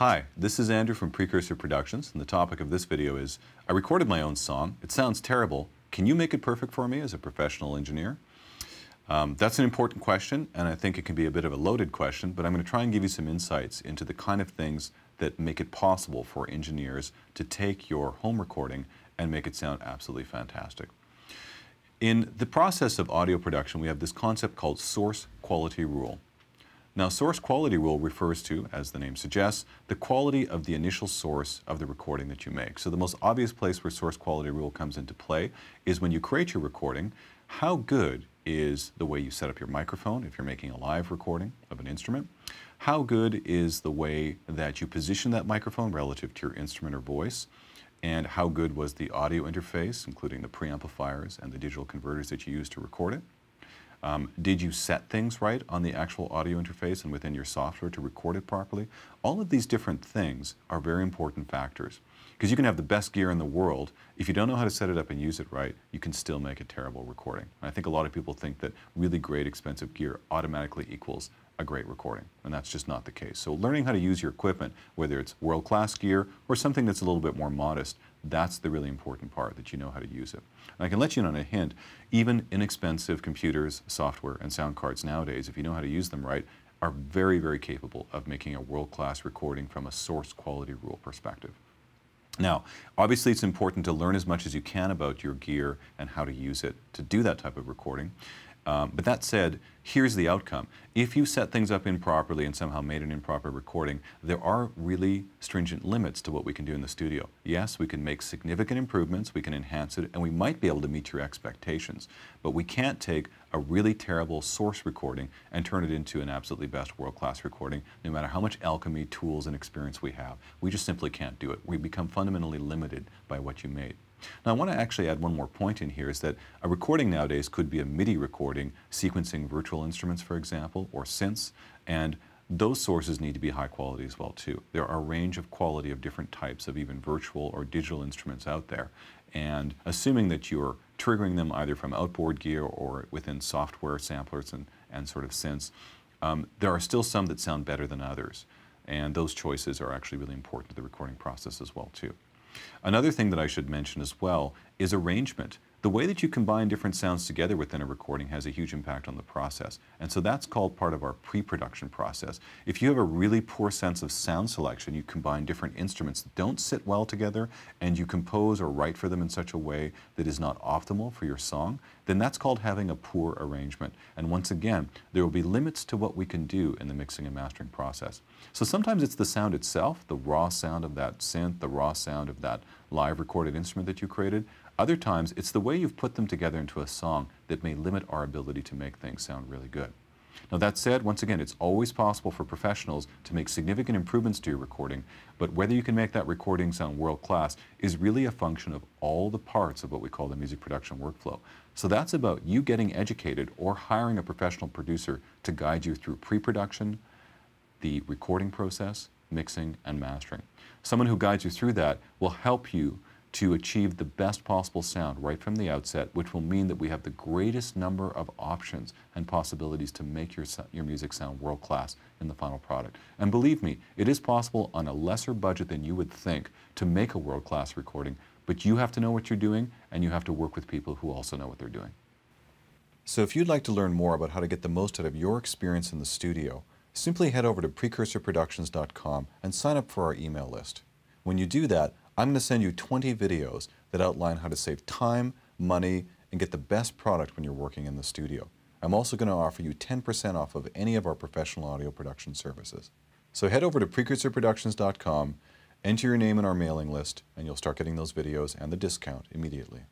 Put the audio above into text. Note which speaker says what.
Speaker 1: Hi, this is Andrew from Precursor Productions, and the topic of this video is, I recorded my own song. It sounds terrible. Can you make it perfect for me as a professional engineer? That's an important question, and I think it can be a bit of a loaded question, but I'm going to try and give you some insights into the kind of things that make it possible for engineers to take your home recording and make it sound absolutely fantastic. In the process of audio production, we have this concept called source quality rule. Now, source quality rule refers to, as the name suggests, the quality of the initial source of the recording that you make. So the most obvious place where source quality rule comes into play is when you create your recording. How good is the way you set up your microphone if you're making a live recording of an instrument? How good is the way that you position that microphone relative to your instrument or voice? And how good was the audio interface, including the preamplifiers and the digital converters that you use to record it? Did you set things right on the actual audio interface and within your software to record it properly? All of these different things are very important factors, because you can have the best gear in the world. If you don't know how to set it up and use it right, you can still make a terrible recording. And I think a lot of people think that really great expensive gear automatically equals a great recording, and that's just not the case. So learning how to use your equipment, whether it's world-class gear or something that's a little bit more modest, that's the really important part, that you know how to use it. And I can let you in on a hint, even inexpensive computers, software, and sound cards nowadays, if you know how to use them right, are very, very capable of making a world-class recording from a source quality rule perspective. Now, obviously it's important to learn as much as you can about your gear and how to use it to do that type of recording. But that said, here's the outcome. If you set things up improperly and somehow made an improper recording, there are really stringent limits to what we can do in the studio. Yes, we can make significant improvements, we can enhance it, and we might be able to meet your expectations. But we can't take a really terrible source recording and turn it into an absolutely best world-class recording, no matter how much alchemy, tools, and experience we have. We just simply can't do it. We become fundamentally limited by what you made. Now, I want to actually add one more point in here, is that a recording nowadays could be a MIDI recording, sequencing virtual instruments, for example, or synths, and those sources need to be high quality as well, too. There are a range of quality of different types of even virtual or digital instruments out there, and assuming that you're triggering them either from outboard gear or within software samplers and sort of synths, there are still some that sound better than others, and those choices are actually really important to the recording process as well, too. Another thing that I should mention as well is arrangement. The way that you combine different sounds together within a recording has a huge impact on the process. And so that's called part of our pre-production process. If you have a really poor sense of sound selection, you combine different instruments that don't sit well together, and you compose or write for them in such a way that is not optimal for your song, then that's called having a poor arrangement. And once again, there will be limits to what we can do in the mixing and mastering process. So sometimes it's the sound itself, the raw sound of that synth, the raw sound of that live recorded instrument that you created. Other times, it's the way you've put them together into a song that may limit our ability to make things sound really good. Now, that said, once again, it's always possible for professionals to make significant improvements to your recording, but whether you can make that recording sound world-class is really a function of all the parts of what we call the music production workflow. So that's about you getting educated or hiring a professional producer to guide you through pre-production, the recording process, mixing, and mastering. Someone who guides you through that will help you to achieve the best possible sound right from the outset, which will mean that we have the greatest number of options and possibilities to make your music sound world-class in the final product. And believe me, it is possible on a lesser budget than you would think to make a world-class recording, but you have to know what you're doing, and you have to work with people who also know what they're doing. So if you'd like to learn more about how to get the most out of your experience in the studio, simply head over to precursorproductions.com and sign up for our email list. When you do that, I'm going to send you 20 videos that outline how to save time, money, and get the best product when you're working in the studio. I'm also going to offer you 10% off of any of our professional audio production services. So head over to precursorproductions.com, enter your name in our mailing list, and you'll start getting those videos and the discount immediately.